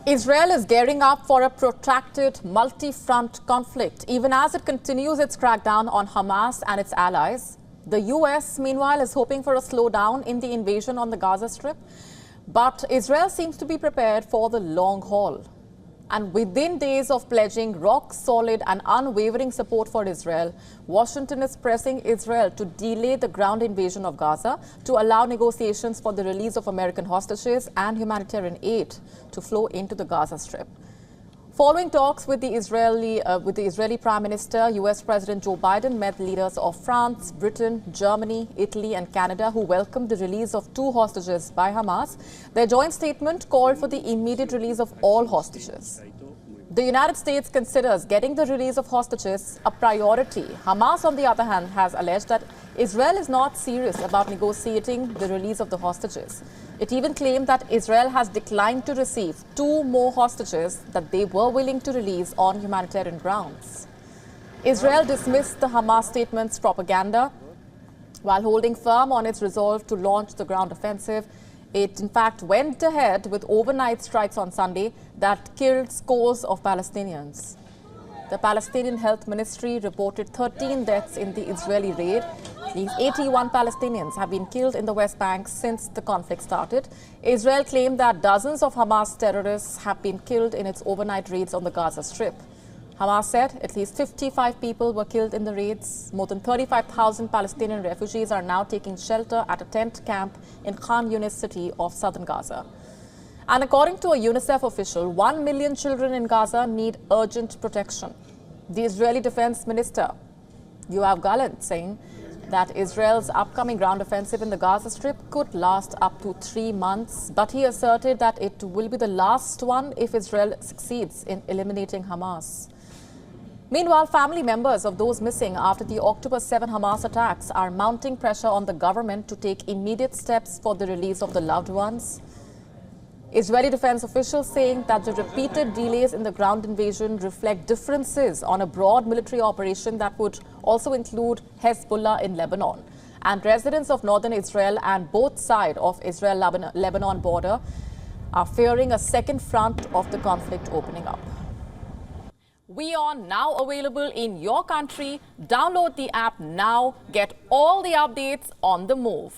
Israel is gearing up for a protracted multi-front conflict, even as it continues its crackdown on Hamas and its allies. The US, meanwhile, is hoping for a slowdown in the invasion on the Gaza Strip. But Israel seems to be prepared for the long haul. And within days of pledging rock-solid and unwavering support for Israel, Washington is pressing Israel to delay the ground invasion of Gaza to allow negotiations for the release of American hostages and humanitarian aid to flow into the Gaza Strip. Following talks with the Israeli Prime Minister, US President Joe Biden met leaders of France, Britain, Germany, Italy and Canada who welcomed the release of 2 hostages by Hamas. Their joint statement called for the immediate release of all hostages. The United States considers getting the release of hostages a priority. Hamas, on the other hand, has alleged that Israel is not serious about negotiating the release of the hostages. It even claimed that Israel has declined to receive 2 more hostages that they were willing to release on humanitarian grounds. Israel dismissed the Hamas statement's propaganda while holding firm on its resolve to launch the ground offensive. It, in fact, went ahead with overnight strikes on Sunday that killed scores of Palestinians. The Palestinian Health Ministry reported 13 deaths in the Israeli raid. These 81 Palestinians have been killed in the West Bank since the conflict started. Israel claimed that dozens of Hamas terrorists have been killed in its overnight raids on the Gaza Strip. Hamas said at least 55 people were killed in the raids. More than 35,000 Palestinian refugees are now taking shelter at a tent camp in Khan Yunis city of southern Gaza. And according to a UNICEF official, 1 million children in Gaza need urgent protection. The Israeli Defense Minister, Yoav Gallant, saying that Israel's upcoming ground offensive in the Gaza Strip could last up to 3 months, but he asserted that it will be the last one if Israel succeeds in eliminating Hamas. Meanwhile, family members of those missing after the October 7 Hamas attacks are mounting pressure on the government to take immediate steps for the release of the loved ones. Israeli defense officials saying that the repeated delays in the ground invasion reflect differences on a broad military operation that would also include Hezbollah in Lebanon. And residents of northern Israel and both sides of Israel-Lebanon border are fearing a second front of the conflict opening up. WION now available in your country. Download the app now. Get all the updates on the move.